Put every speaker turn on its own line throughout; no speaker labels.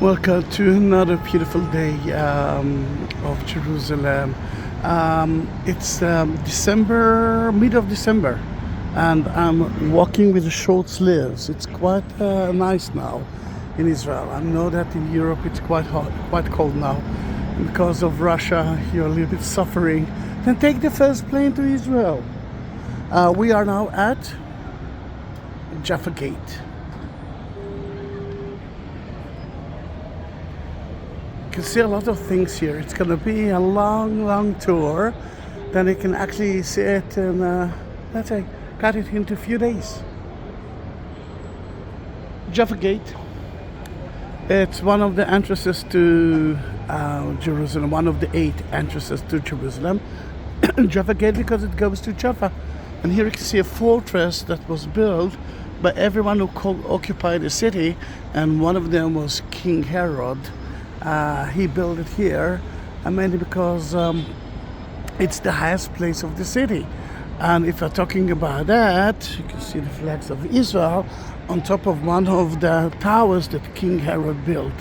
Welcome to another beautiful day of Jerusalem. It's December, mid of December, and I'm walking with short sleeves. It's quite nice now in Israel. I know that in Europe it's quite hot, quite cold now. And because of Russia, you're a little bit suffering. Then take the first plane to Israel. We are now at Jaffa Gate. You can see a lot of things here. It's going to be a long tour. Then you can actually see it and let's say cut it into a few days. Jaffa Gate. It's one of the entrances to Jerusalem, one of the 8 entrances to Jerusalem. Jaffa Gate because it goes to Jaffa. And here you can see a fortress that was built by everyone who occupied the city, and one of them was King Herod. He built it here, mainly because it's the highest place of the city. And if we're talking about that, you can see the flags of Israel on top of one of the towers that King Herod built.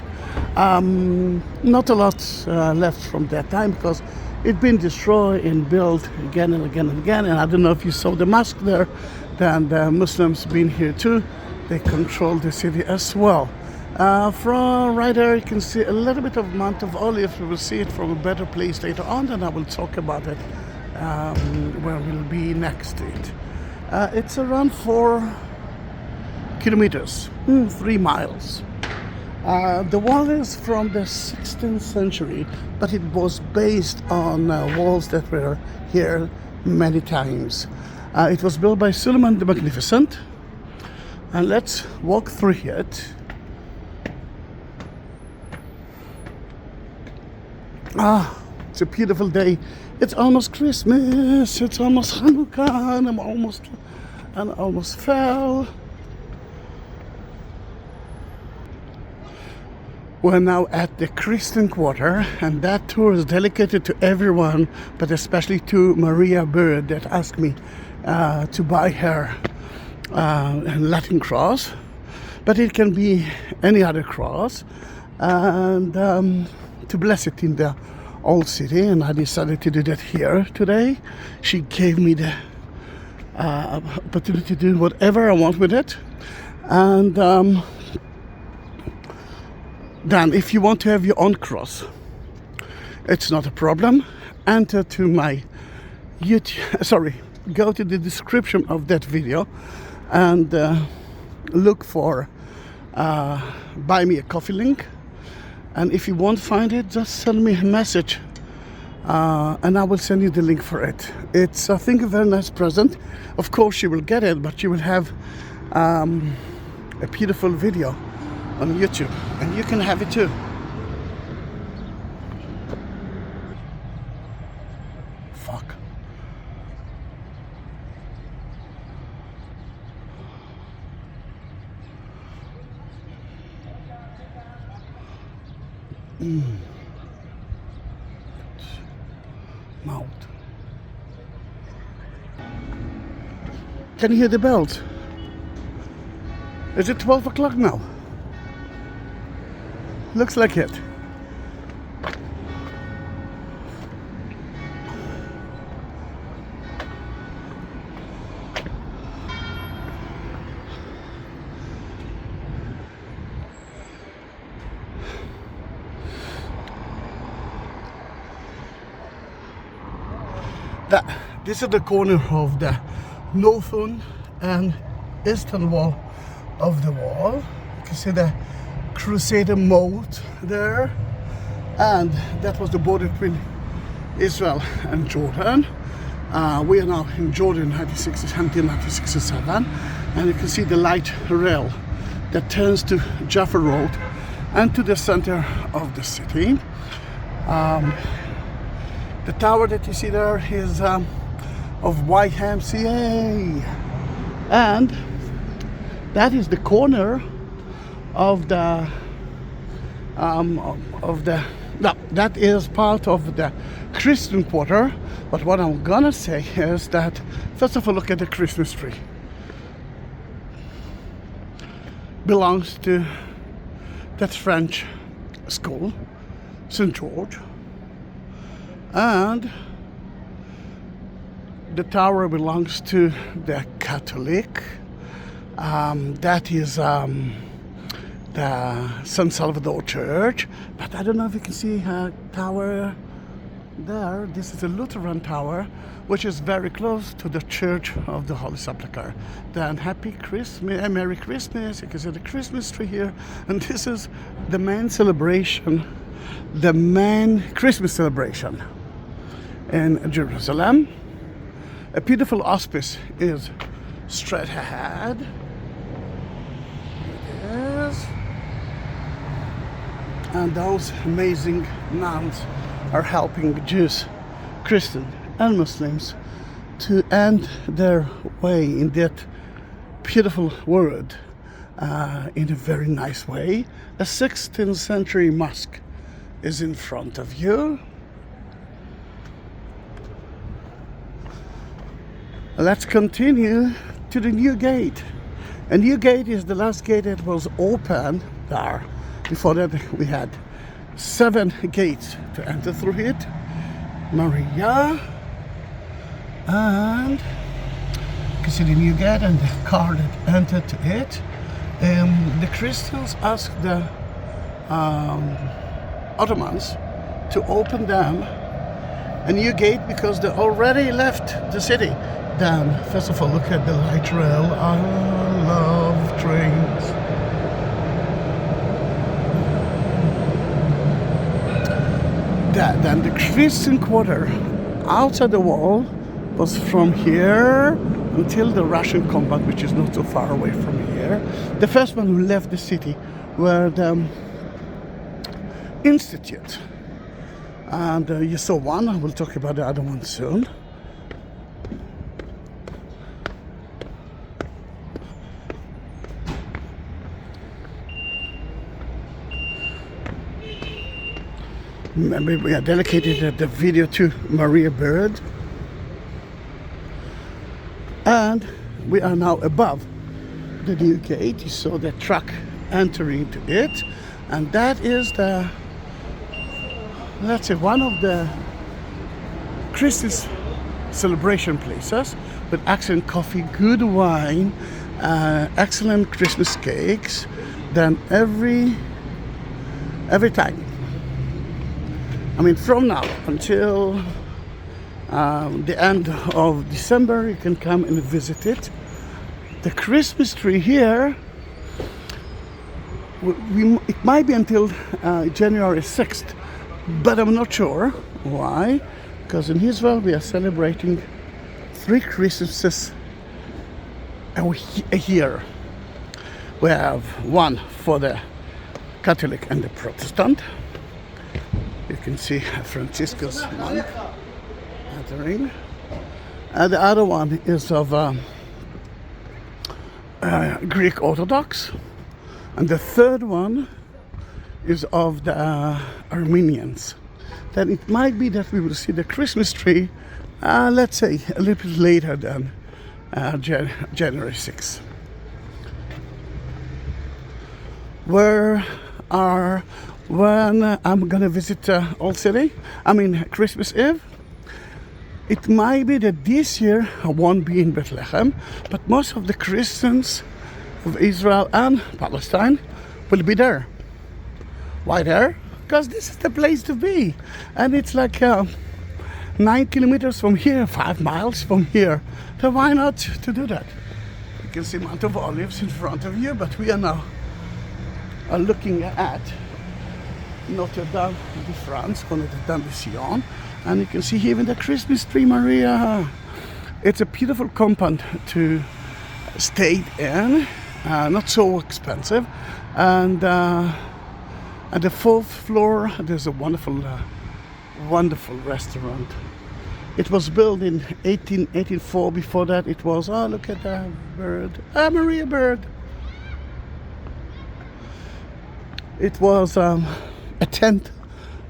Not a lot left from that time because it's been destroyed and built again and again and again. And I don't know if you saw the mosque there. Then the Muslims been here too. They control the city as well. From right there you can see a little bit of Mount of Olives. We will see it from a better place later on, and I will talk about it where we'll be next to it. It's around 4 kilometers, 3 miles. The wall is from the 16th century, but it was based on walls that were here many times. It was built by Solomon the Magnificent, and let's walk through it. It's a beautiful day. It's almost Christmas. It's almost Hanukkah, and I almost fell. We're now at the Christian Quarter, and that tour is dedicated to everyone, but especially to Maria Bird that asked me to buy her Latin cross. But it can be any other cross, and to bless it in the old city, and I decided to do that here today. She gave me the opportunity to do whatever I want with it. And then if you want to have your own cross, it's not a problem. Enter to my YouTube, go to the description of that video and look for buy me a coffee link. And if you won't find it, just send me a message and I will send you the link for it. It's, I think, a very nice present. Of course you will get it, but you will have a beautiful video on YouTube, and you can have it too. Fuck. Mouth. Can you hear the bells? Is it 12 o'clock now? Looks like it. This is the corner of the northern and eastern wall of the wall. You can see the Crusader moat there, and that was the border between Israel and Jordan. We are now in Jordan until 1967, and you can see the light rail that turns to Jaffa Road and to the center of the city. The tower that you see there is of YMCA, and that is the corner of the that is part of the Christian Quarter. But what I'm gonna say is that first of all, look at the Christmas tree. Belongs to, that's French, school, St. George, and the tower belongs to the Catholic. That is the San Salvador Church, but I don't know if you can see a tower there. This is a Lutheran tower, which is very close to the Church of the Holy Sepulchre. Then Happy Christmas, Merry Christmas. You can see the Christmas tree here, and this is the main celebration, the main Christmas celebration in Jerusalem. A beautiful auspice is straight ahead. It is. And those amazing nuns are helping Jews, Christians, and Muslims to end their way in that beautiful world in a very nice way. A 16th century mosque is in front of you. Let's continue to the new gate. A new gate is the last gate that was open there. Before that we had 7 gates to enter through it. Maria, and you can see the new gate and the car that entered to it. The Christians asked the Ottomans to open them a new gate because they already left the city. Then, first of all, look at the light rail. I love trains. Then the Christian quarter outside the wall was from here until the Russian compound, which is not so far away from here. The first one who left the city were the Institute. And you saw one, I will talk about the other one soon. Remember, we have dedicated the video to Maria Bird. And we are now above the new gate. You saw the truck entering to it. And that is the, let's say, one of the Christmas celebration places with excellent coffee, good wine, excellent Christmas cakes. Then every time, I mean, from now until the end of December, you can come and visit it. The Christmas tree here, it might be until January 6th, but I'm not sure why. Because in Israel we are celebrating 3 Christmases a year. We have one for the Catholic and the Protestant. You can see Franciscus monk entering. And the other one is of Greek Orthodox. And the third one is of the Armenians. Then it might be that we will see the Christmas tree, let's say, a little bit later than January 6th. When I'm gonna visit Old City, I mean Christmas Eve, it might be that this year I won't be in Bethlehem, but most of the Christians of Israel and Palestine will be there. Why there? Because this is the place to be. And it's like 9 kilometers from here, 5 miles from here. So why not to do that? You can see Mount of Olives in front of you, but we are now looking at Notre Dame de France, or Notre Dame de Sion. And you can see here even the Christmas tree, Maria. It's a beautiful compound to stay in, not so expensive. And at the 4th floor, there's a wonderful restaurant. It was built in 1884. Before that, it was, oh, look at that bird. Maria Bird. It was a tent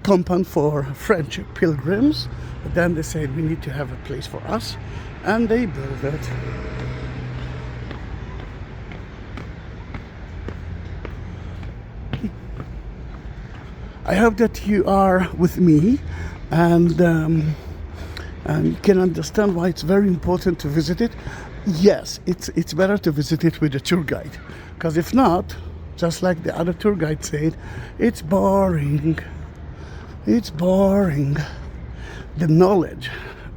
compound for French pilgrims. But then they said, we need to have a place for us. And they built it. I hope that you are with me, and you can understand why it's very important to visit it. Yes, it's better to visit it with a tour guide, because if not, just like the other tour guide said, it's boring. It's boring. The knowledge,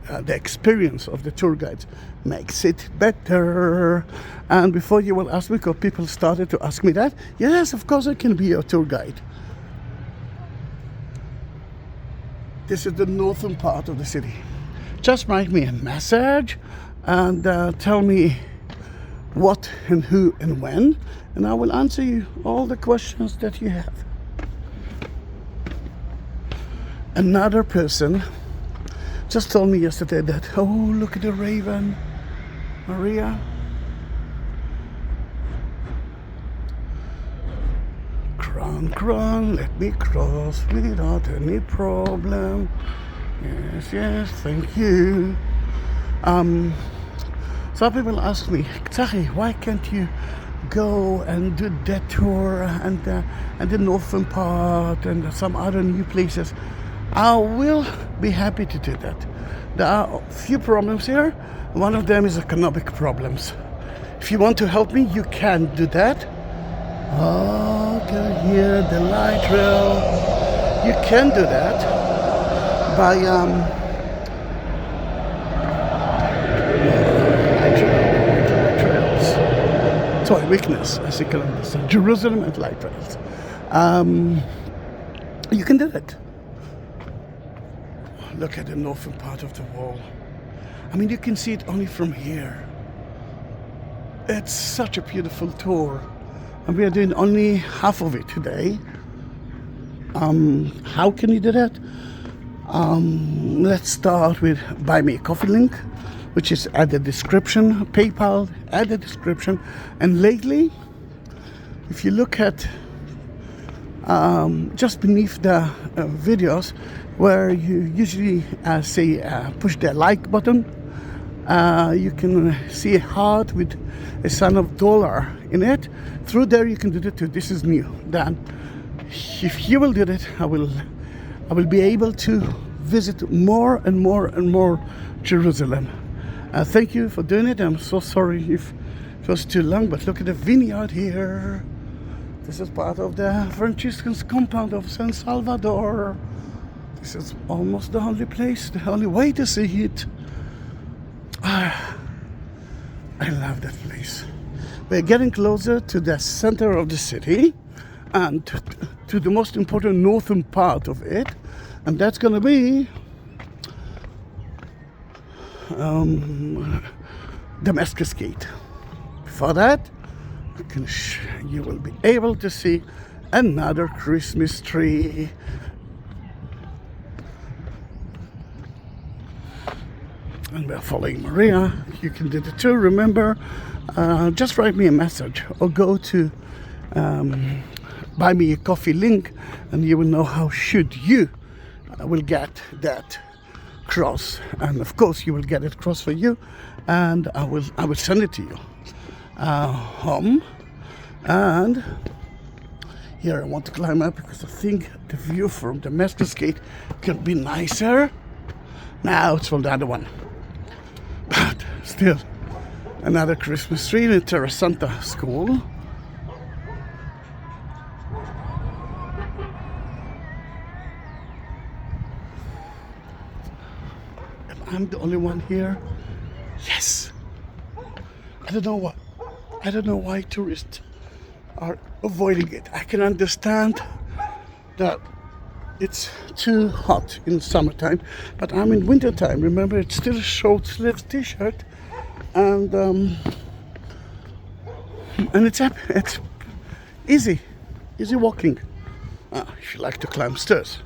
the experience of the tour guides makes it better. And before you will ask me, because people started to ask me that, yes, of course I can be your tour guide. This is the northern part of the city. Just write me a message and tell me what and who and when, and I will answer you all the questions that you have. Another person just told me yesterday that, oh, look at the raven, Maria. Cron, let me cross without any problem. Yes, thank you. Some people ask me, Zahi, why can't you go and do that tour and the northern part and some other new places? I will be happy to do that. There are a few problems here. One of them is economic problems. If you want to help me, you can do that. Oh, can hear the light rail. You can do that by light trails. It's my weakness, as you can understand. Jerusalem and light rails. You can do that. Look at the northern part of the wall. I mean, you can see it only from here. It's such a beautiful tour. And we are doing only half of it today. How can you do that? Let's start with Buy Me a Coffee link, which is at the description. PayPal at the description. And lately, if you look at just beneath the videos, where you usually push the like button, you can see a heart with a sign of dollar in it. Through there you can do that too. This is new. Then if you will do that, I will be able to visit more and more and more Jerusalem. Thank you for doing it. I'm so sorry if it was too long, but look at the vineyard here. This is part of the Franciscans compound of San Salvador. This is almost the only place, the only way to see it. I love that place. We're getting closer to the center of the city and to the most important northern part of it, and that's going to be Damascus Gate. Before that, you will be able to see another Christmas tree. And we're following Maria. You can do the tour. Remember, just write me a message or go to Buy Me a Coffee link, and you will know how should you will get that cross. And of course, you will get it cross for you, and I will send it to you home. And here I want to climb up because I think the view from the Damascus Gate could be nicer. Now it's from the other one. But still, another Christmas tree in Terra Santa School. Am I the only one here? Yes. I don't know why tourists are avoiding it. I can understand that it's too hot in summertime, but I'm in wintertime. Remember, it's still a short-sleeved t-shirt, and it's easy walking. If you like to climb stairs.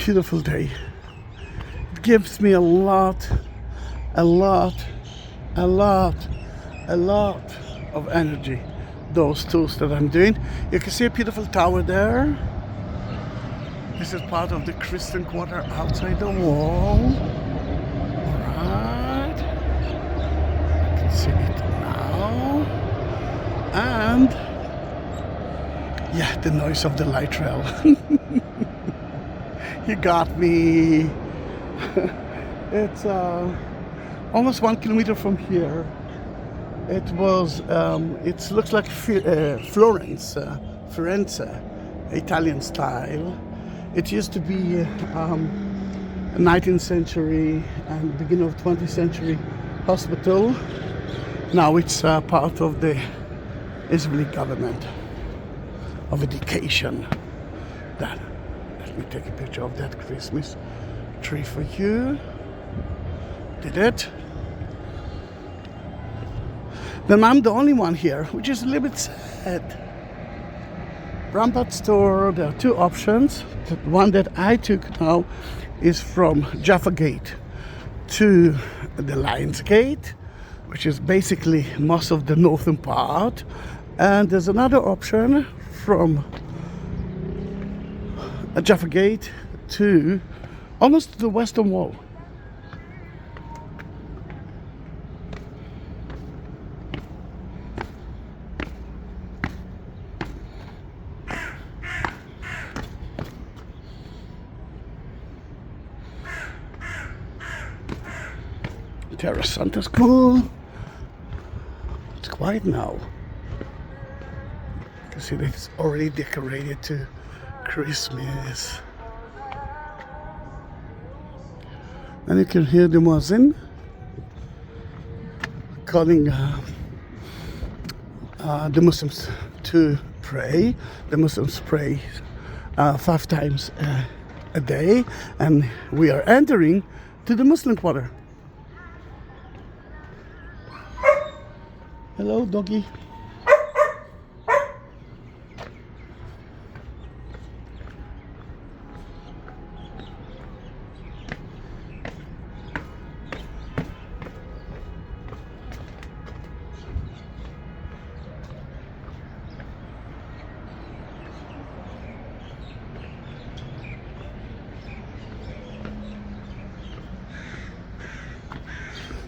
Beautiful day. It gives me a lot a lot, a lot of energy. Those tools that I'm doing. You can see a beautiful tower there. This is part of the Christian quarter outside the wall. Alright. You can see it now. And yeah, the noise of the light rail. You got me. It's almost 1 kilometer from here. It was, it looks like Florence, Firenze, Italian style. It used to be a 19th century and beginning of 20th century hospital. Now it's part of the Israeli government of education. Let me take a picture of that Christmas tree for you. Did it? Then I'm the only one here, which is a little bit sad. Ramparts store, there are two options. The one that I took now is from Jaffa Gate to the Lions Gate, which is basically most of the northern part. And there's another option from Jaffa Gate to almost to the western wall. Terra Santa School. It's quiet now. You can see that it's already decorated to Christmas. And you can hear the muezzin calling the Muslims to pray. The Muslims pray 5 times a day, and we are entering to the Muslim quarter. Hello, doggy.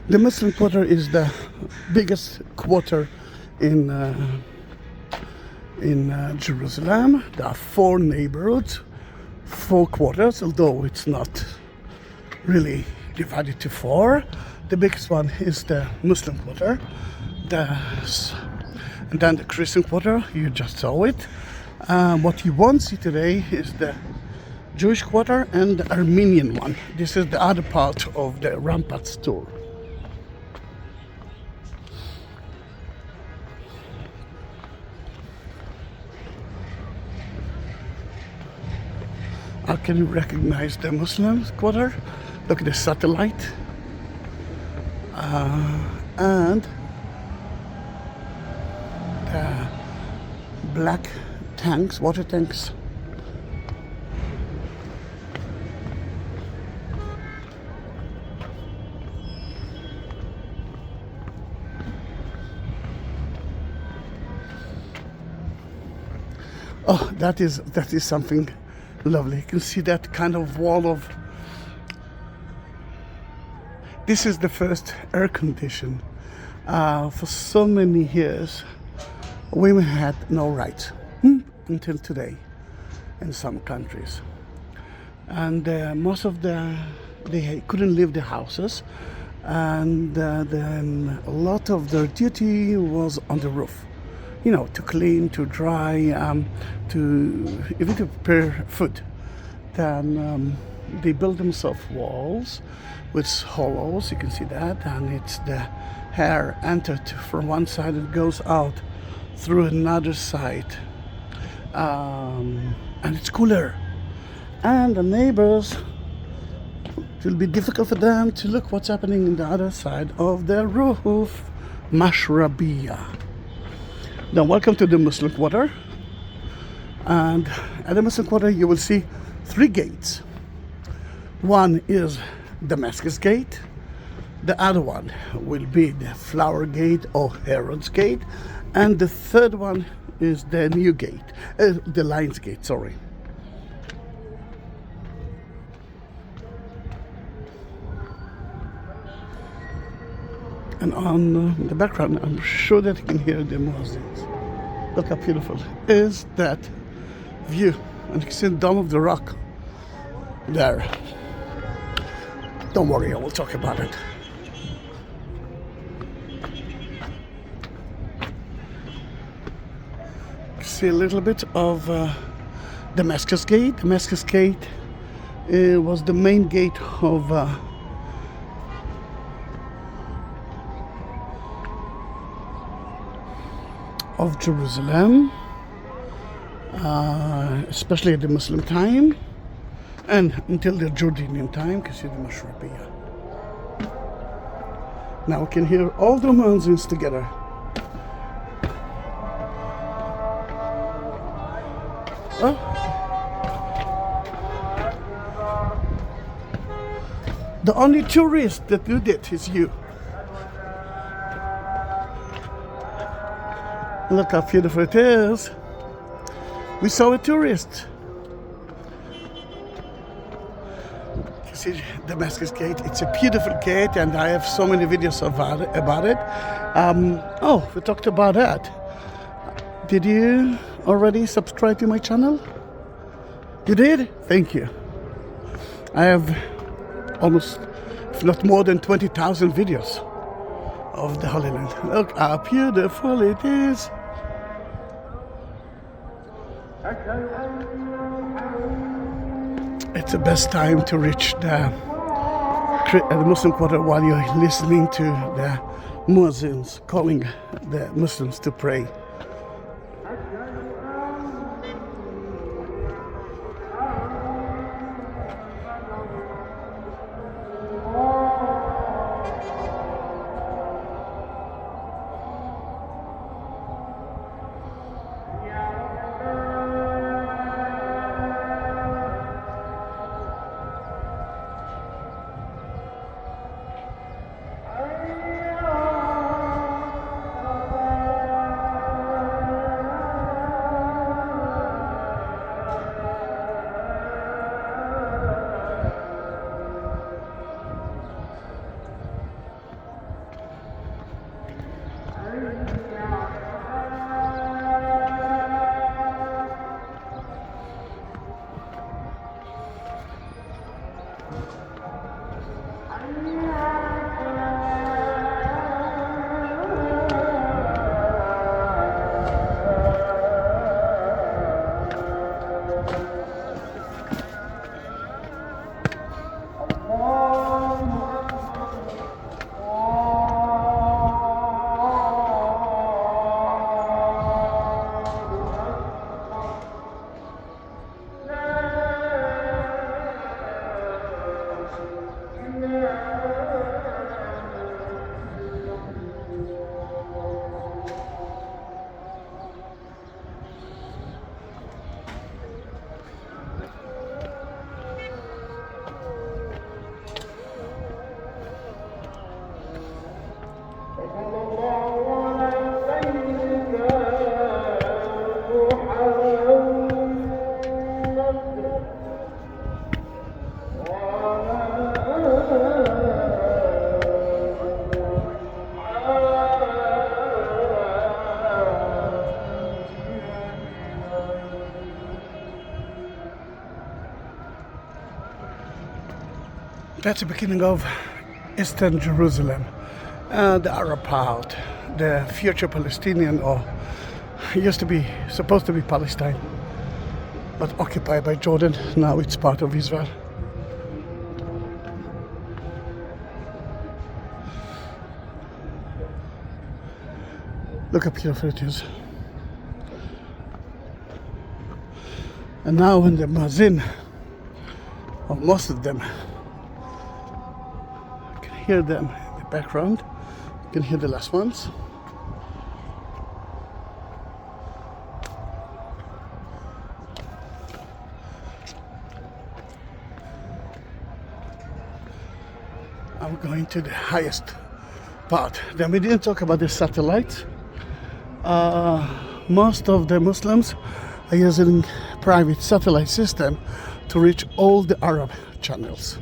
The Muslim quarter is the biggest quarter in Jerusalem. There are 4 neighborhoods, 4 quarters, although it's not really divided to 4. The biggest one is the Muslim quarter. And then the Christian quarter, you just saw it. What you won't see today is the Jewish quarter and the Armenian one. This is the other part of the Ramparts tour. How can you recognize the Muslim quarter? Look at the satellite. And the black tanks, water tanks. Oh, that is something lovely. You can see that kind of wall of. This is the first air condition. For so many years, women had no rights until today in some countries, and most of they couldn't leave the houses, and then a lot of their duty was on the roof. You know, to clean, to dry, to even to prepare food. Then they build themselves walls with hollows. You can see that, and it's the air entered from one side and goes out through another side, and it's cooler. And the neighbors, it will be difficult for them to look what's happening in the other side of the roof. Mashrabiyah. Now, welcome to the Muslim quarter. And at the Muslim quarter, you will see 3 gates. One is Damascus Gate, The other one will be the Flower Gate or Herod's Gate, and the third one is the new gate, the Lion's Gate, sorry. And on the background, I'm sure that you can hear the muezzins. Look how beautiful is that view. And you can see the dome of the rock there. Don't worry, I will talk about it. See a little bit of Damascus Gate. Damascus Gate was the main gate of Jerusalem, especially at the Muslim time and until the Jordanian time. You can see the Mashrabiyah. Now we can hear all the muezzins together. Oh. The only tourist that do that is you. Look how beautiful it is. We saw a tourist. You see Damascus Gate. It's a beautiful gate, and I have so many videos about it. Oh, we talked about that. Did you already subscribe to my channel? You did? Thank you. I have almost, if not more than 20,000 videos of the Holy Land. Look how beautiful it is. It's the best time to reach the Muslim quarter while you're listening to the muezzins calling the Muslims to pray. That's the beginning of Eastern Jerusalem, the Arab part, the future Palestinian, or used to be supposed to be Palestine, but occupied by Jordan. Now it's part of Israel. Look how beautiful it is. And now when the muezzin, or most of them, hear them in the background. You can hear the last ones. I'm going to the highest part. Then we didn't talk about the satellites. Most of the Muslims are using private satellite system to reach all the Arab channels.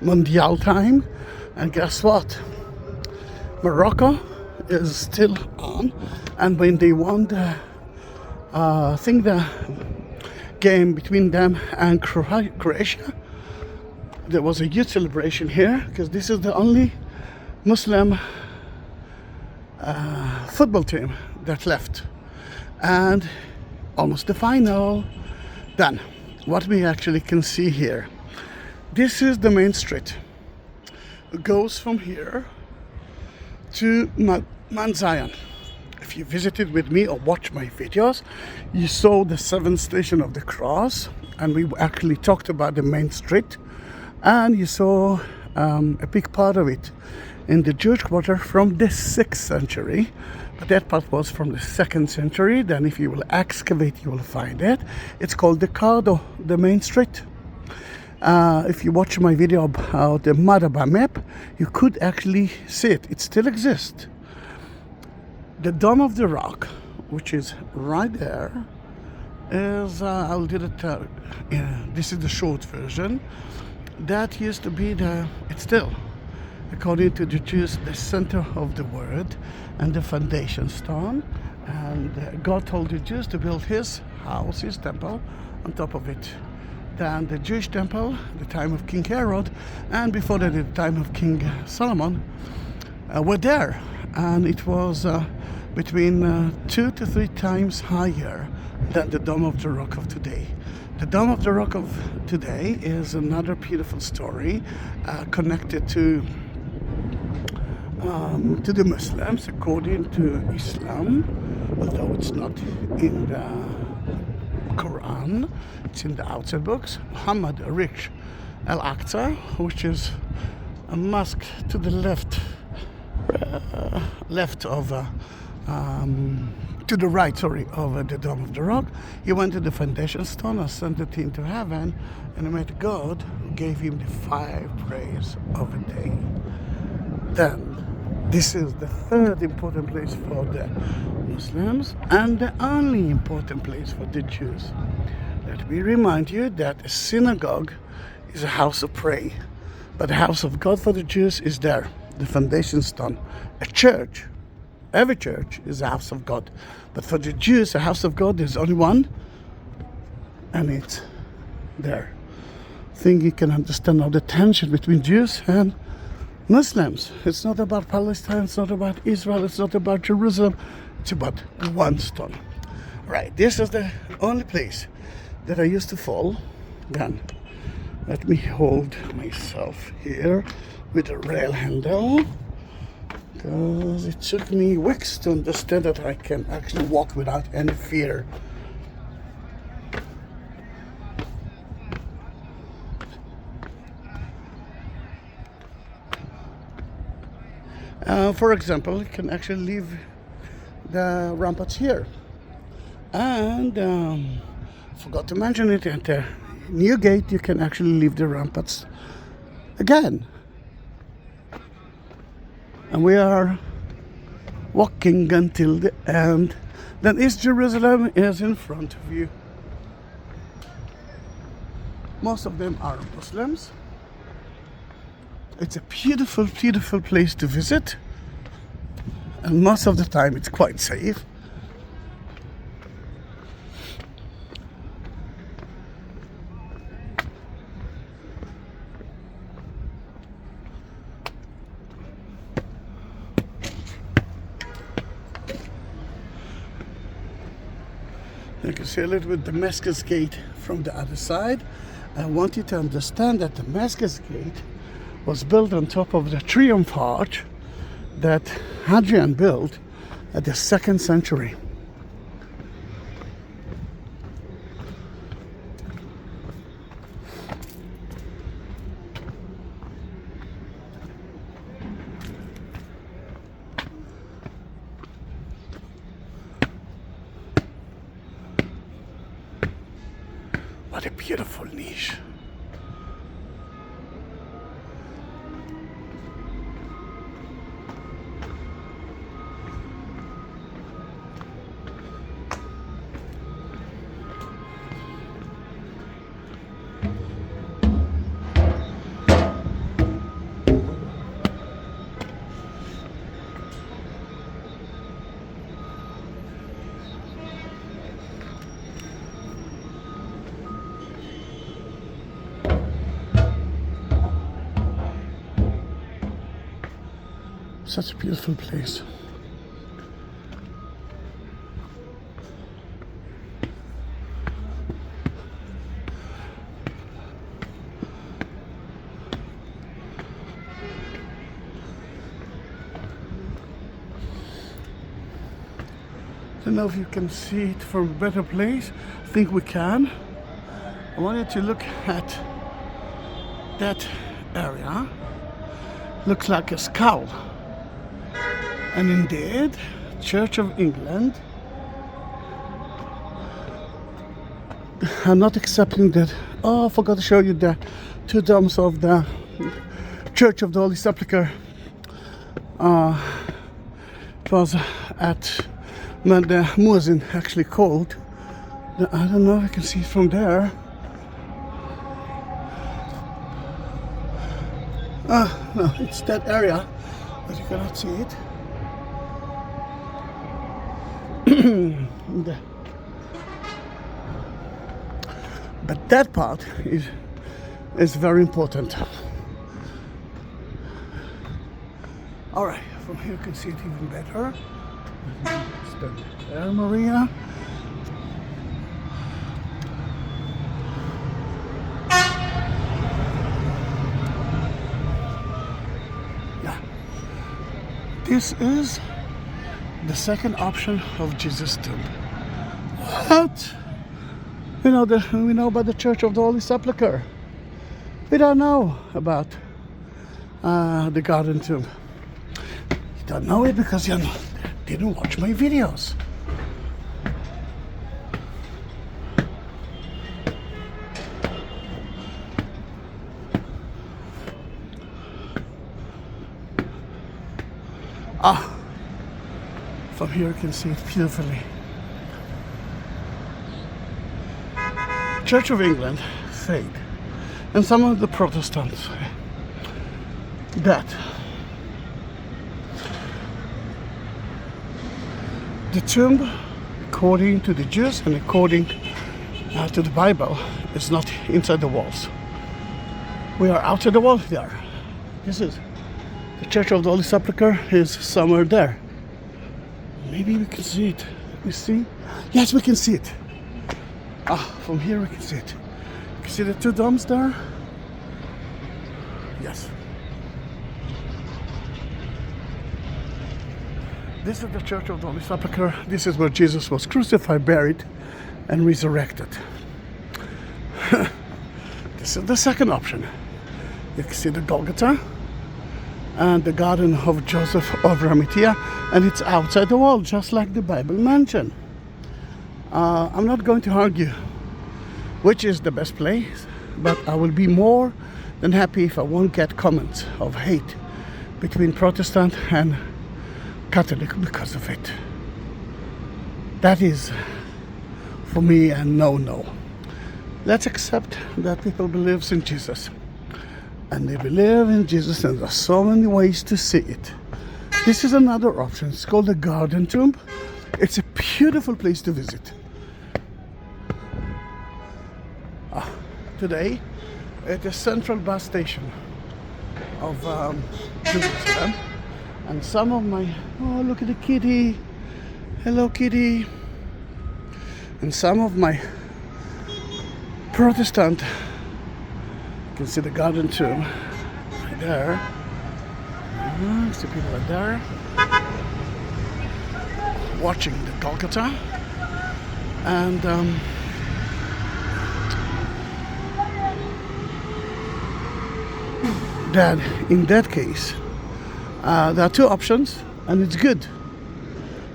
Mondial time, and guess what? Morocco is still on, and when they won the game between them and Croatia, there was a huge celebration here because this is the only Muslim football team that left, and almost the final. Then, what we actually can see here, this is the main street. It goes from here to Mount Zion. If you visited with me or watched my videos, you saw the 7th station of the cross, and we actually talked about the main street, and you saw a big part of it in the Jewish quarter from the 6th century, but that part was from the 2nd century. Then if you will excavate, you will find it. It's called the Cardo, the main street. If you watch my video about the Madaba map, you could actually see it. It still exists. The Dome of the Rock, which is right there, is, I'll do it, this is the short version. That used to be it's still, according to the Jews, the center of the world and the foundation stone. And God told the Jews to build his house, his temple, on top of it. Then the Jewish temple, the time of King Herod, and before that, the time of King Solomon, were there. And it was between 2 to 3 times higher than the Dome of the Rock of today. The Dome of the Rock of today is another beautiful story connected to the Muslims, according to Islam, although it's not in the Quran, it's in the outside books. Muhammad reached Al-Aqsa, which is a mosque to the left of to the right, of the Dome of the Rock. He went to the foundation stone, ascended into heaven, and he met God, who gave him the 5 prayers of a day. Then, this is the 3rd important place for the Muslims, and the only important place for the Jews. Let me remind you that a synagogue is a house of prayer, but the house of God for the Jews is there, the foundation stone. A church, every church is a house of God, but for the Jews, a house of God is only one, and it's there. I think you can understand now the tension between Jews and Muslims. It's not about Palestine, it's not about Israel, it's not about Jerusalem, it's about one stone. Right, this is the only place that I used to fall. Then, let me hold myself here with a rail handle, because it took me weeks to understand that I can actually walk without any fear. For example, you can actually leave the ramparts here. And forgot to mention it, at the new gate you can actually leave the ramparts again. And we are walking until the end. Then East Jerusalem is in front of you. Most of them are Muslims. It's a beautiful, beautiful place to visit, and most of the time it's quite safe. You can see a little bit Damascus Gate from the other side. I want you to understand that the Damascus Gate was built on top of the Triumph Arch that Hadrian built at the 2nd century. a beautiful niche. Such a beautiful place. I don't know if you can see it from a better place. I think we can. I wanted to look at that area. Looks like a skull. And indeed, Church of England are not accepting that. Oh, I forgot to show you the two domes of the Church of the Holy Sepulchre. It was at when the muezzin actually called. I don't know if you can see it from there. No, it's that area, but you cannot see it. But that part is very important. All right, from here you can see it even better. Stand there, Maria. Yeah, this is the second option of Jesus' tomb. What? We know about the Church of the Holy Sepulchre. We don't know about the Garden Tomb. You don't know it because you didn't watch my videos. From here you can see it beautifully. Church of England said, and some of the Protestants say, that the tomb, according to the Jews and according to the Bible, is not inside the walls. We are outside the wall there. This is the Church of the Holy Sepulchre is somewhere there. Maybe we can see it. Let me see. Yes, we can see it. From here we can see it. You can see the two domes there? Yes. This is the Church of the Holy Sepulchre. This is where Jesus was crucified, buried, and resurrected. This is the second option. You can see the Golgotha and the garden of Joseph of Arimathea, and it's outside the wall, just like the Bible mentioned. I'm not going to argue which is the best place, but I will be more than happy if I won't get comments of hate between Protestant and Catholic because of it. That is, for me, a no-no. Let's accept that people believe in Jesus. And they believe in Jesus, and there are so many ways to see it. This is another option. It's called the Garden Tomb. It's a beautiful place to visit. Today, at the central bus station of Jerusalem, and some of my, oh, look at the kitty. Hello, kitty. And some of my Protestant, you can see the Garden Tomb right there. See people are there watching the Golgotha, and that in that case there are two options, and it's good.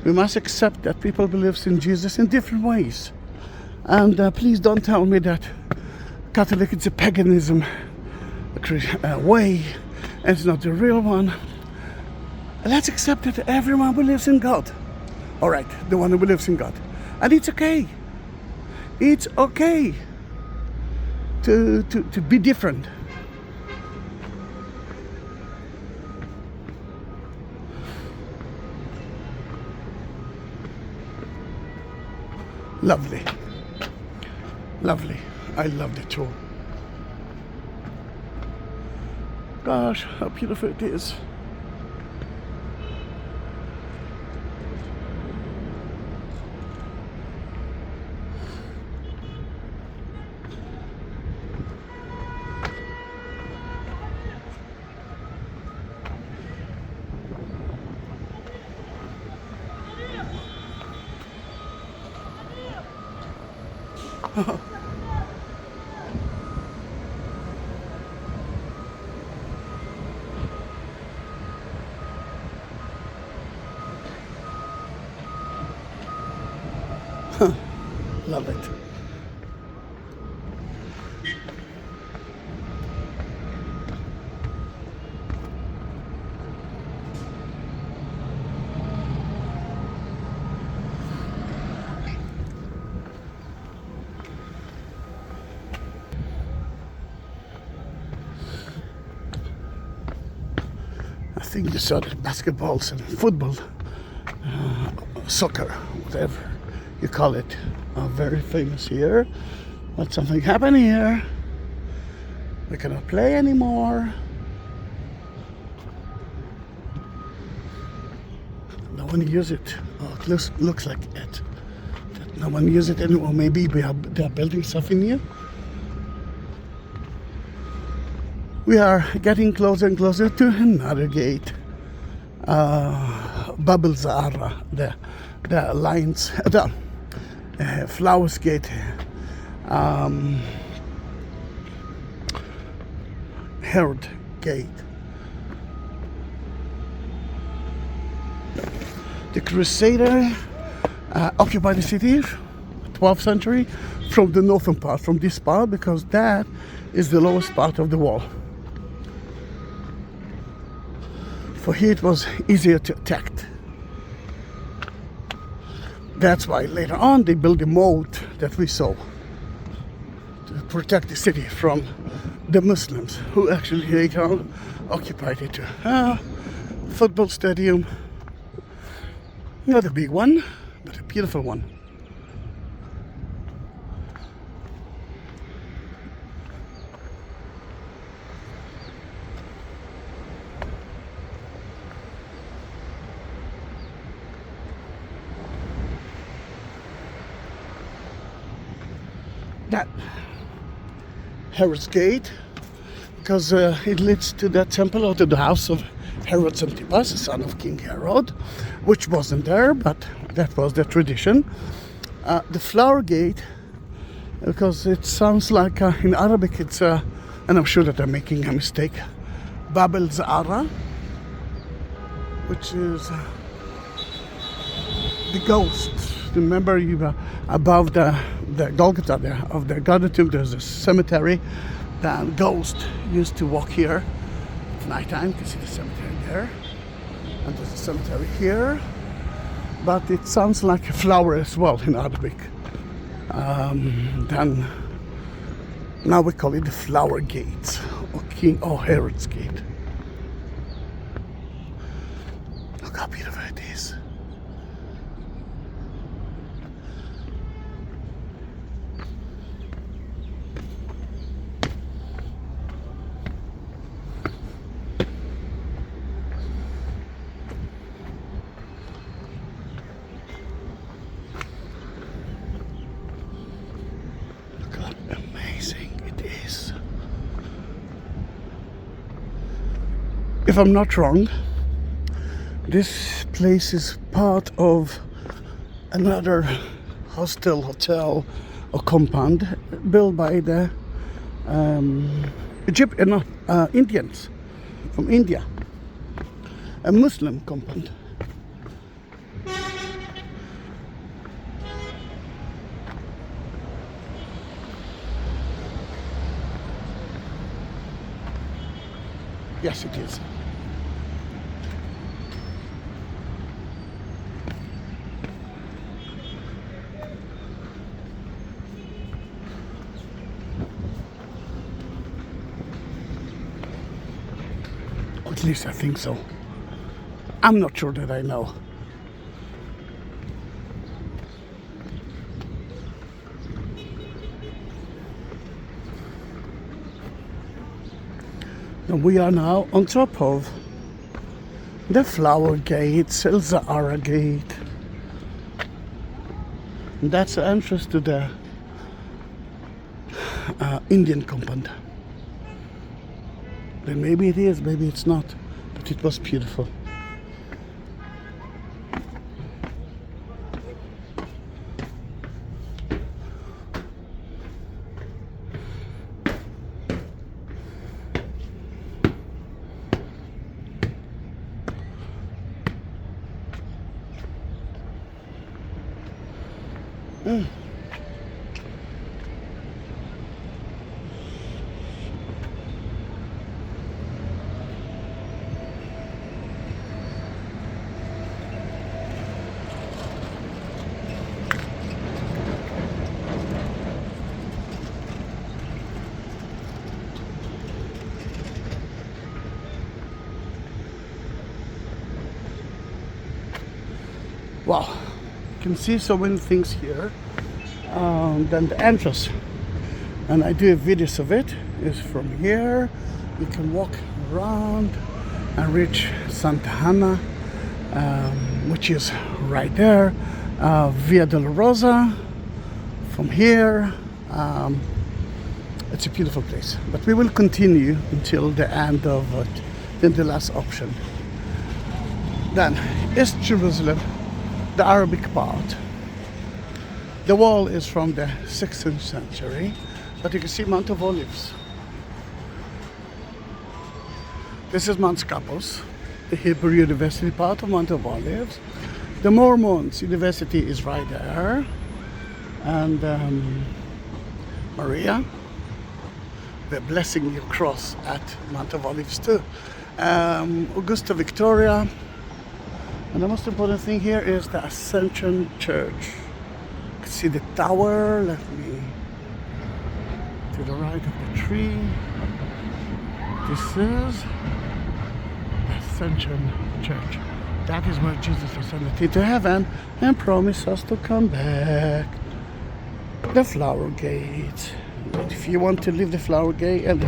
We must accept that people believe in Jesus in different ways, and please don't tell me that Catholic, it's a paganism way, and it's not the real one. Let's accept that everyone believes in God. All right, the one who believes in God. And it's okay. It's okay to be different. Lovely. Lovely. I love the tour. Gosh, how beautiful it is. Love it. I think you saw the basketballs and football, soccer, whatever you call it, are very famous here. But something happened here. We cannot play anymore. No one uses it. Oh, it looks like it. That no one uses it anymore. Maybe they are building something new. We are getting closer and closer to another gate. Bab el-Zahra, the lions, the flowers gate. Herod Gate. The Crusader occupied the city, 12th century, from the northern part, from this part, because that is the lowest part of the wall. For here it was easier to attack. That's why later on they built the moat that we saw to protect the city from the Muslims, who actually later on occupied it. Football stadium, not a big one, but a beautiful one. That Herod's Gate, because it leads to that temple or to the house of Herod Antipas, the son of King Herod, which wasn't there, but that was the tradition. The Flower Gate, because it sounds like in Arabic it's, and I'm sure that I'm making a mistake, Bab el-Zahra, which is the ghost. Remember, you above the Golgotha there, of the Golgotha, there's a cemetery. The ghost used to walk here at night time. You can see the cemetery there, and there's a cemetery here. But it sounds like a flower as well in Arabic. Then now we call it the Flower Gate, or Herod's Gate. Look how beautiful it is. If I'm not wrong, this place is part of another hostel, hotel or compound built by the Indians from India, a Muslim compound. Yes, it is. At least I think so. I'm not sure that I know. And we are now on top of the Flower Gate, Zahara Gate. And that's the entrance to the Indian compound. Then maybe it is, maybe it's not, but it was beautiful. Wow, you can see so many things here. Then the entrance, and I do videos of it, is from here. You can walk around and reach Santa Ana, which is right there. Via Dolorosa from here. It's a beautiful place, but we will continue until the end of it, then the last option. Then East Jerusalem, the Arabic part. The wall is from the 16th century, but you can see Mount of Olives. This is Mount Scapos, the Hebrew University part of Mount of Olives. The Mormons University is right there, and Maria, they're blessing your cross at Mount of Olives too. Augusta Victoria, and the most important thing here is the Ascension Church. You can see the tower. Let me to the right of the tree. This is the Ascension Church. That is where Jesus ascended into heaven and promised us to come back. The Flower Gate. And if you want to leave the Flower Gate and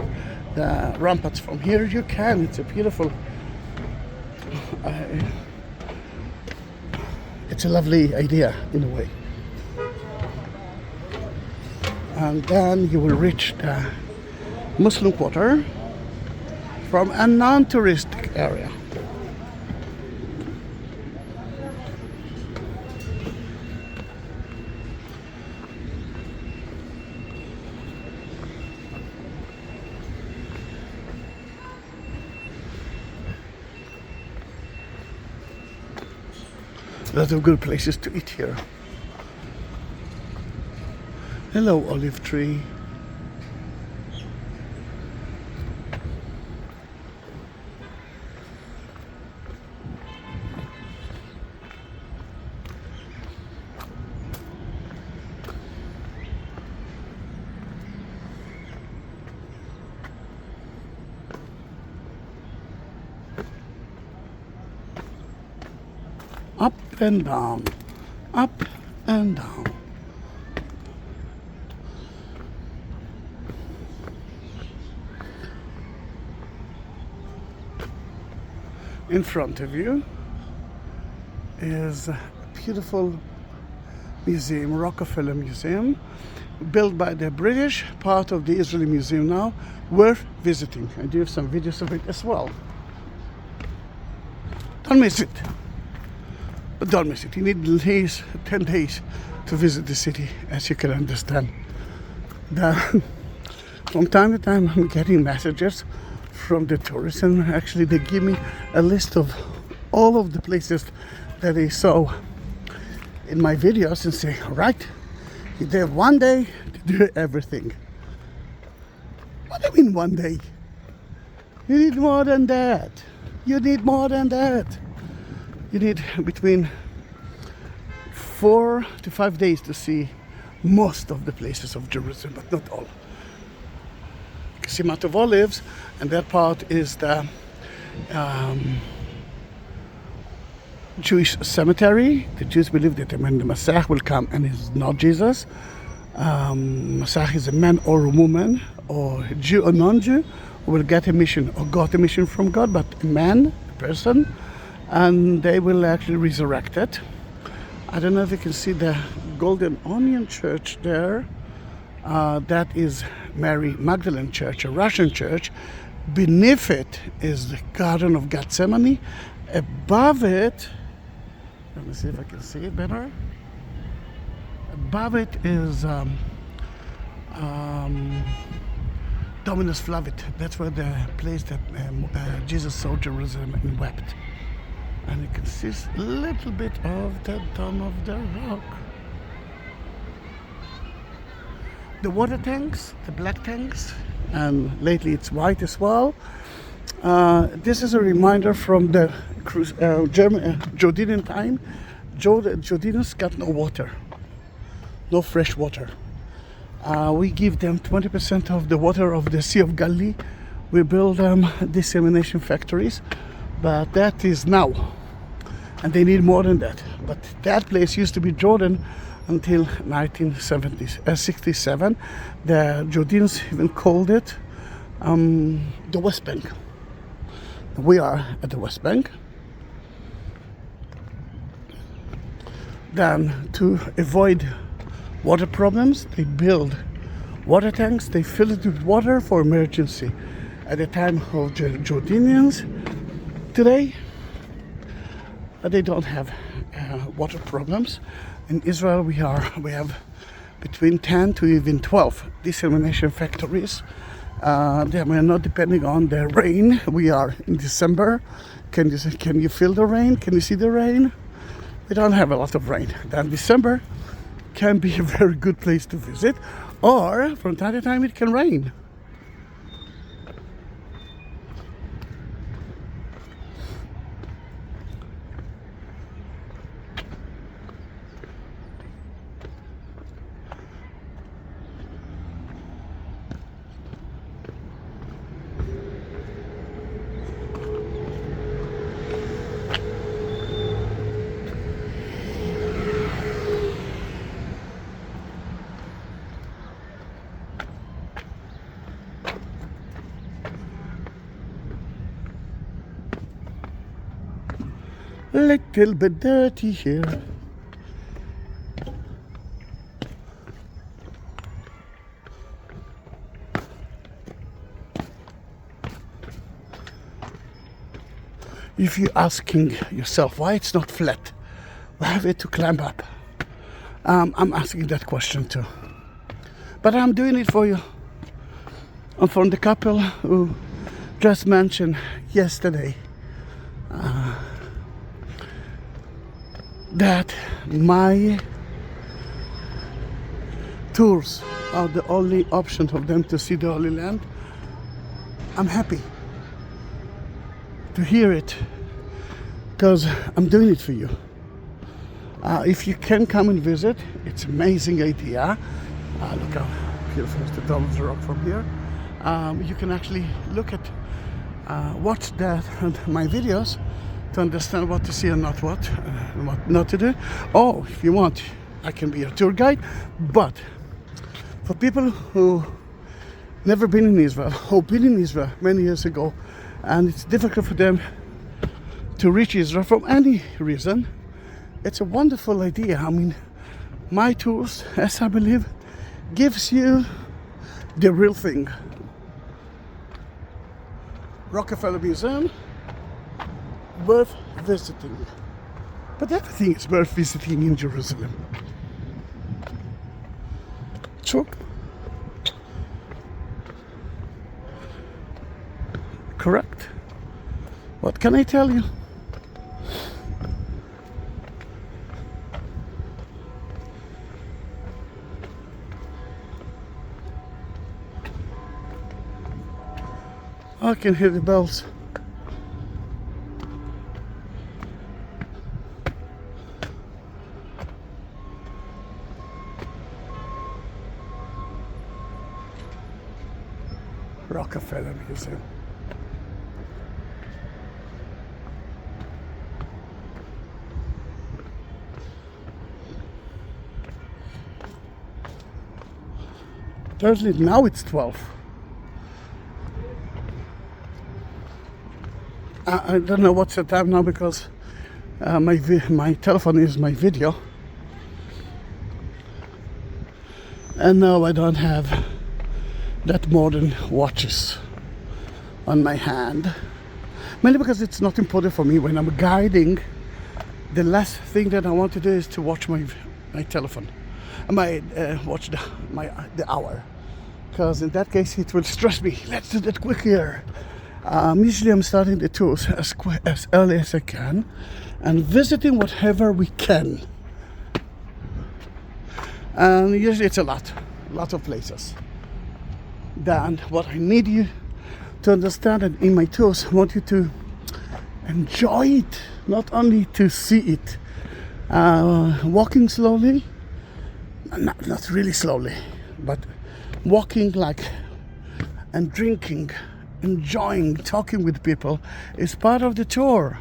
the ramparts from here, you can. It's a beautiful. It's a lovely idea in a way. And then you will reach the Muslim Quarter from a non-touristic area. A lot of good places to eat here. Hello, olive tree. Up and down, up and down. In front of you is a beautiful museum, Rockefeller Museum, built by the British, part of the Israeli Museum now, worth visiting. I do have some videos of it as well. Don't miss it. But don't miss it. You need at least 10 days to visit the city, as you can understand. From time to time I'm getting messages from the tourists, and actually they give me a list of all of the places that they saw in my videos and say, all right, they have one day to do everything. What do you mean one day? You need more than that. You need more than that. You need between 4 to 5 days to see most of the places of Jerusalem, but not all. You can see Mount of Olives, and that part is the Jewish cemetery. The Jews believe that when the Messiah will come and he's not Jesus, Messiah is a man or a woman, or a Jew or non-Jew, who will get a mission or got a mission from God, but a man, a person, and they will actually resurrect it. I don't know if you can see the Golden Onion Church there. That is Mary Magdalene Church, a Russian church. Beneath it is the Garden of Gethsemane. Above it, let me see if I can see it better. Above it is Dominus Flavit. That's where the place that Jesus saw Jerusalem and wept. And you can see a little bit of the Dome of the Rock. The water tanks, the black tanks, and lately it's white as well. This is a reminder from the Jordanian time. Jordanians got no water, no fresh water. We give them 20% of the water of the Sea of Galilee. We build desalination factories, but that is now, and they need more than that. But that place used to be Jordan until 1967. The Jordanians even called it the West Bank. We are at the West Bank. Then, to avoid water problems, they build water tanks. They fill it with water for emergency. At the time of the Jordanians, today they don't have water problems. In Israel, we have between 10 to even 12 desalination factories. We are not depending on the rain. We are in December. Can you feel the rain? Can you see the rain? We don't have a lot of rain. Then December can be a very good place to visit, or from time to time it can rain. Little bit dirty here. If you're asking yourself why it's not flat, why have it to climb up? I'm asking that question too. But I'm doing it for you. And from the couple who just mentioned yesterday that my tours are the only option for them to see the Holy Land. I'm happy to hear it, because I'm doing it for you. If you can come and visit, it's an amazing idea. Look how beautiful is the Dome of the Rock from here. You can actually look at, watch my videos to understand what to see and not what not to do. Oh, if you want, I can be your tour guide. But for people who never been in Israel, or been in Israel many years ago, and it's difficult for them to reach Israel for any reason, it's a wonderful idea. I mean, my tours, as I believe, gives you the real thing. Rockefeller Museum, worth visiting. But everything is worth visiting in Jerusalem. True. Correct. What can I tell you? I can hear the bells. Rockefeller Museum. Apparently now it's 12. I don't know what's the time now because my telephone is my video, and now I don't have that modern watches on my hand, mainly because it's not important for me when I'm guiding. The last thing that I want to do is to watch my telephone, watch the hour, because in that case it will stress me. Let's do that quick here. Usually I'm starting the tours as early as I can and visiting whatever we can, and usually it's a lot of places. Then what I need you to understand, and in my tours I want you to enjoy it, not only to see it. Walking slowly, not really slowly, but walking like, and drinking, enjoying, talking with people is part of the tour.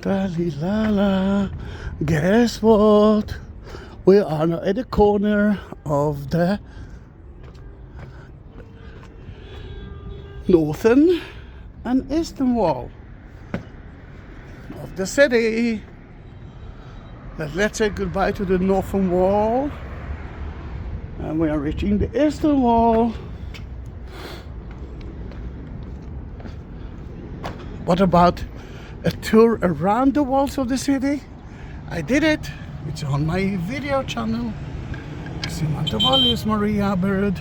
Dalilala. Guess what? We are now at the corner of the northern and eastern wall of the city. Let's say goodbye to the northern wall, and we are reaching the eastern wall. What about a tour around the walls of the city? I did it. It's on my video channel. Simantovalis Maria Bird.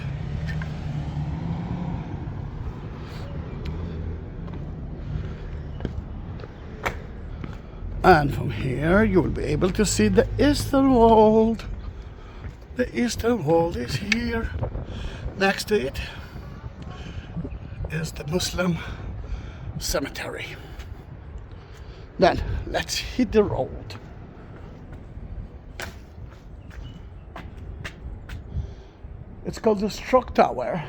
And from here you will be able to see the eastern wall. The eastern wall is here. Next to it is the Muslim cemetery. Then let's hit the road. It's called the Stroke Tower.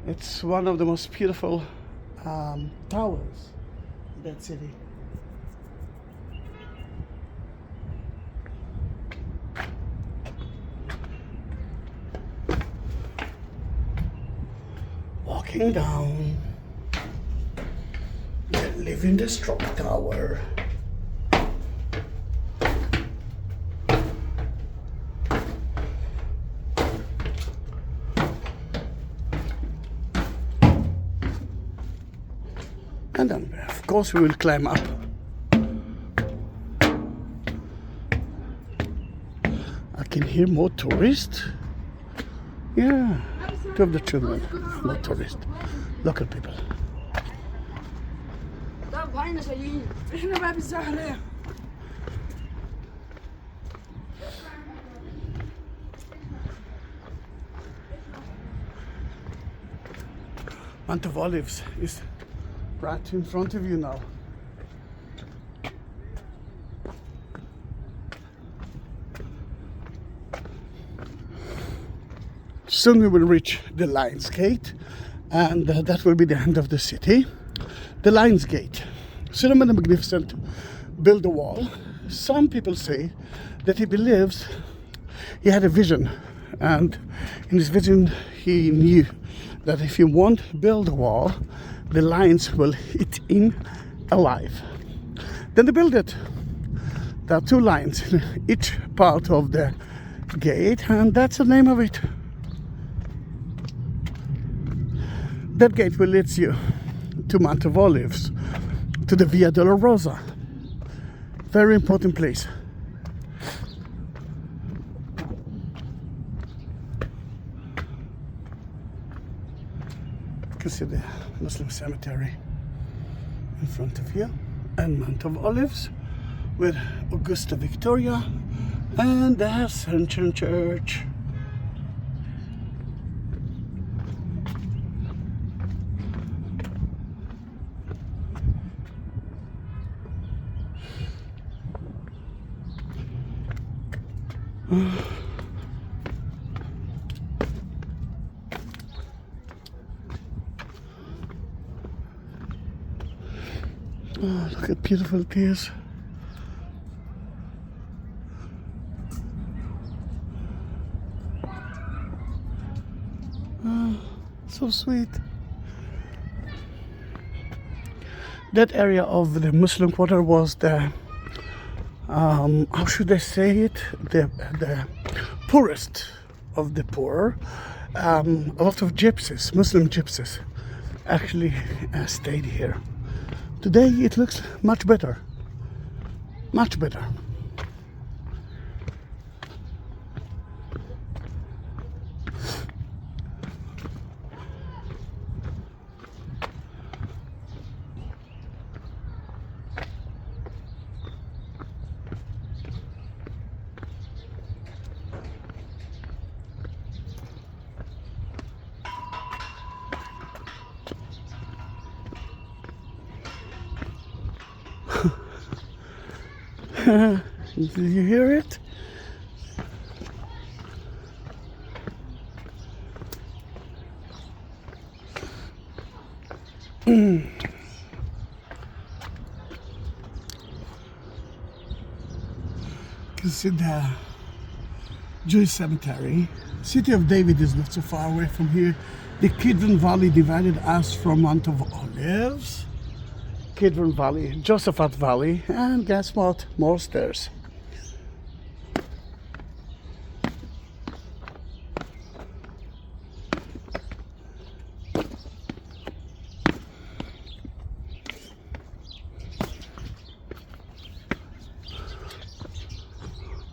It's one of the most beautiful towers in that city. Walking down, then live in the Stroke Tower. And then, of course, we will climb up. I can hear more tourists. Yeah, two of the children, more tourists, local people. Mount of Olives is right in front of you now. Soon we will reach the Lions Gate, and that will be the end of the city. The Lions Gate. Solomon the Magnificent built a wall. Some people say that he believes he had a vision, and in his vision he knew that if he won't build a wall, the lions will eat him alive. Then they built it. There are two lions in each part of the gate, and that's the name of it. That gate will lead you to Mount of Olives, to the Via Dolorosa. Very important place. You can see the Muslim cemetery in front of you, and Mount of Olives with Augusta Victoria and the Ascension Church. Oh, look how beautiful it is. Oh, so sweet. That area of the Muslim quarter was the, how should I say it, the poorest of the poor. A lot of gypsies, Muslim gypsies, actually stayed here. Today it looks much better, much better. Did you hear it? You can see the Jewish cemetery. City of David is not so far away from here. The Kidron Valley divided us from Mount of Olives. Kidron Valley, Josaphat Valley, and guess what? More stairs.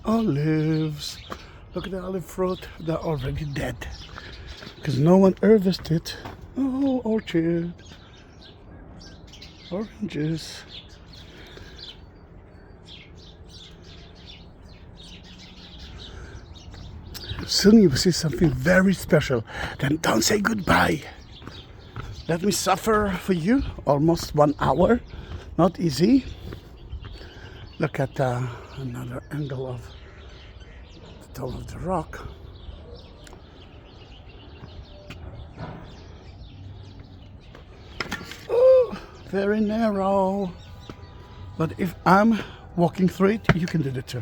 Olives. Look at the olive fruit. They're already dead because no one harvested. Oh, orchard. Oranges. Soon you will see something very special. Then don't say goodbye. Let me suffer for you almost 1 hour. Not easy. Look at another angle of the top of the rock. Very narrow, but if I'm walking through it, you can do it too.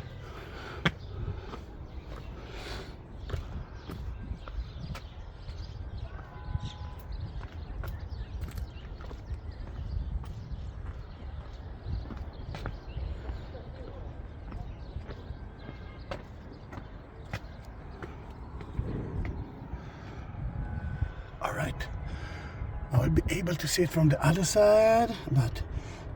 All right. I will be able to see it from the other side, but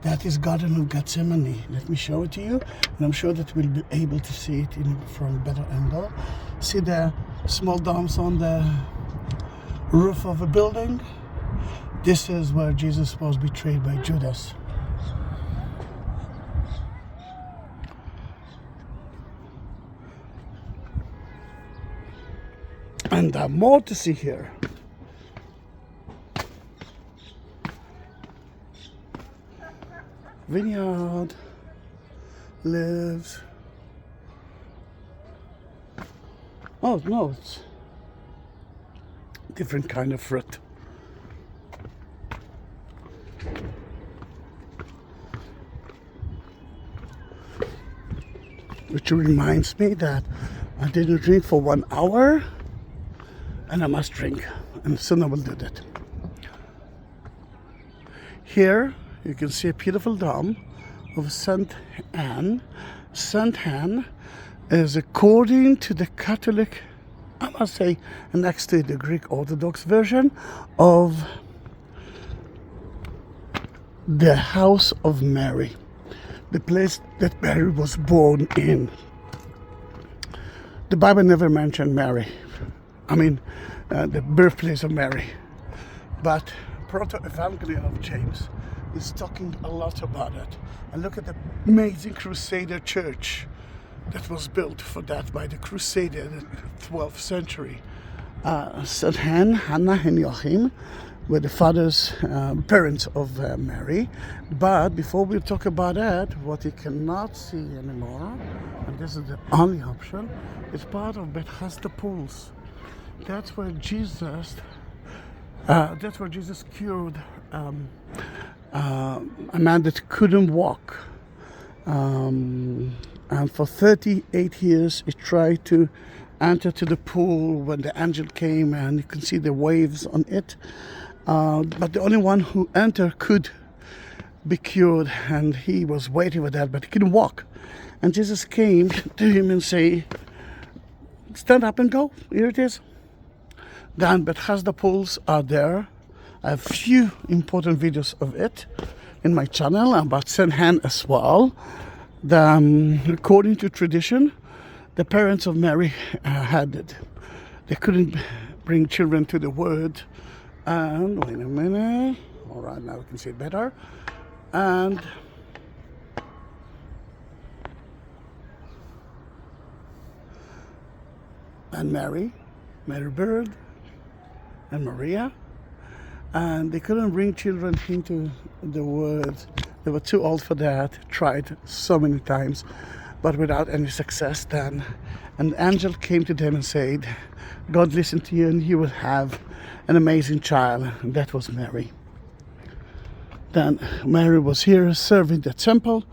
that is Garden of Gethsemane. Let me show it to you, and I'm sure that we'll be able to see it from a better angle. See the small domes on the roof of a building? This is where Jesus was betrayed by Judas. And more to see here. Vineyard lives. Oh no, it's different kind of fruit. Which reminds me that I didn't drink for 1 hour, and I must drink, and soon I will do that. Here you can see a beautiful dome of Saint Anne. Saint Anne is, according to the Catholic, I must say, next to the Greek Orthodox version of the House of Mary. the place that Mary was born in. The Bible never mentioned Mary. I mean, the birthplace of Mary. But Proto-Evangelion of James is talking a lot about it. And look at the amazing Crusader church that was built for that by the Crusader in the 12th century. St. Hannah and Joachim were the parents of Mary. But before we talk about that, what you cannot see anymore, and this is the only option, is part of Bethesda pools. That's where Jesus cured a man that couldn't walk. And for 38 years he tried to enter to the pool when the angel came, and you can see the waves on it. But the only one who entered could be cured, and he was waiting for that, but he couldn't walk. And Jesus came to him and say, stand up and go. Here it is. Then Bethesda pools are there. I have few important videos of it in my channel, about St. Anne as well. According to tradition, the parents of Mary had it. They couldn't bring children to the word. And wait a minute. All right, now we can see it better. And Mary Bird, and Maria. And they couldn't bring children into the word. They were too old for that. Tried so many times, but without any success. Then an angel came to them and said, God listened to you, and you will have an amazing child. And that was Mary. Then Mary was here serving the temple.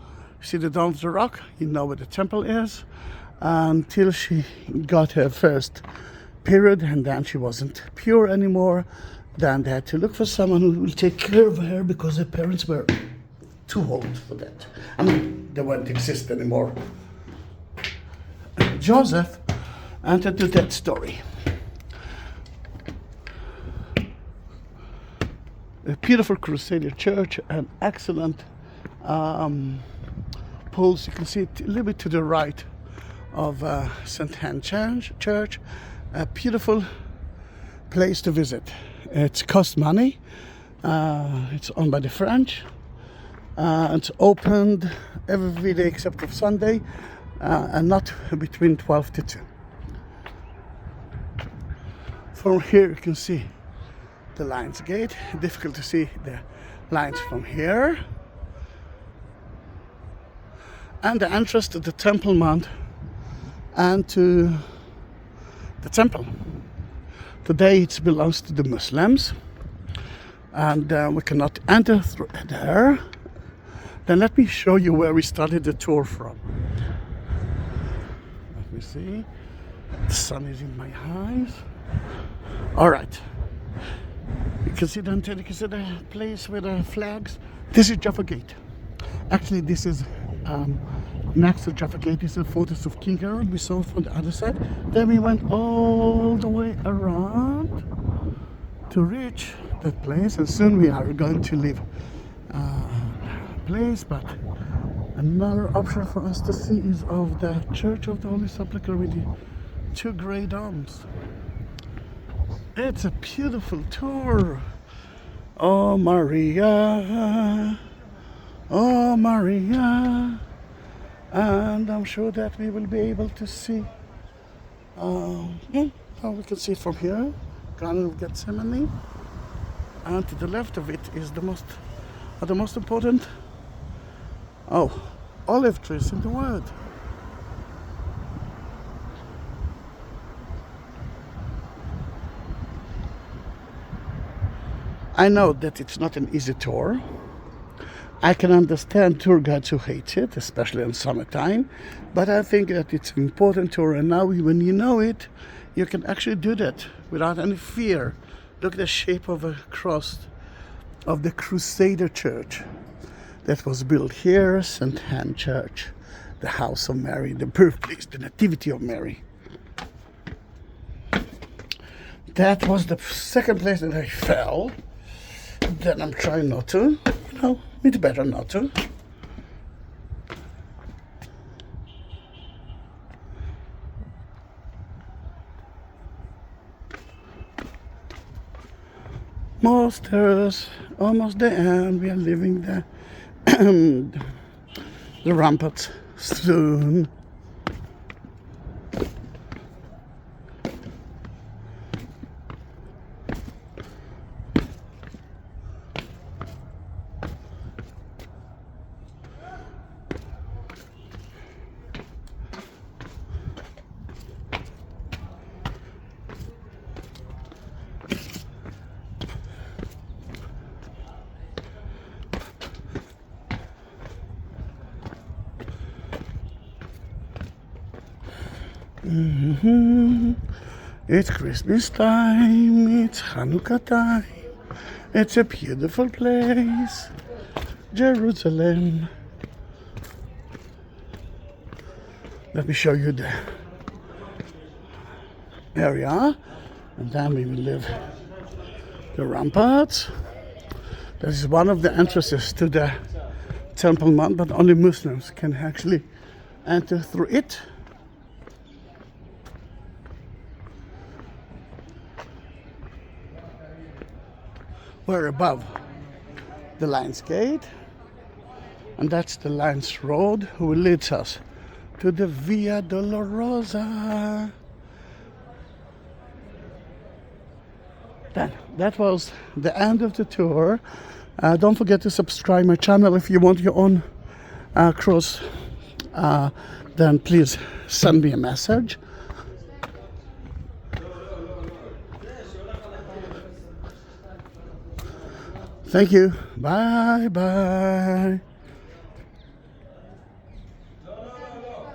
See the Dome of the Rock? You know where the temple is. Until she got her first period, and then she wasn't pure anymore. Then they had to look for someone who will take care of her, because her parents were too old for that. I mean, they won't exist anymore. Joseph entered to that story. A beautiful Crusader church, an excellent pools. You can see it a little bit to the right of St. Anne Church. A beautiful place to visit. It costs money. It's owned by the French. It's opened every day except for Sunday, and not between 12 to 2. From here you can see the Lions Gate. Difficult to see the lines from here. And the entrance to the Temple Mount and to the temple. Today it belongs to the Muslims, and we cannot enter through there. Then let me show you where we started the tour from. Let me see. The sun is in my eyes. All right. You can see the place with the flags. This is Jaffa Gate. Actually, this is next to Jaffa Gate. This is the photos of King Herod. We saw from the other side. Then we went all the way around to reach that place, and soon we are going to leave place. But another option for us to see is of the Church of the Holy Sepulchre with the 2 grey domes. It's a beautiful tour. Oh Maria, oh Maria. And I'm sure that we will be able to see, we can see it from here, Garden of Gethsemane. And to the left of it is the most important olive trees in the world. I know that it's not an easy tour. I can understand tour guides who hate it, especially in summertime, but I think that it's an important tour, and now when you know it, you can actually do that without any fear. Look at the shape of a cross of the Crusader church that was built here, St. Anne Church, the house of Mary, the birthplace, the nativity of Mary. That was the second place that I fell. Then I'm trying not to, it's better not to. Almost there. We are leaving the ramparts soon. It's Christmas time, it's Hanukkah time, it's a beautiful place, Jerusalem. Let me show you the area, and then we will leave the ramparts. This is one of the entrances to the Temple Mount, but only Muslims can actually enter through it. We're above the Lion's Gate, and that's the Lion's Road who leads us to the Via Dolorosa. Then that was the end of the tour. Don't forget to subscribe my channel. If you want your own cruise, then please send me a message. Thank you. Bye bye.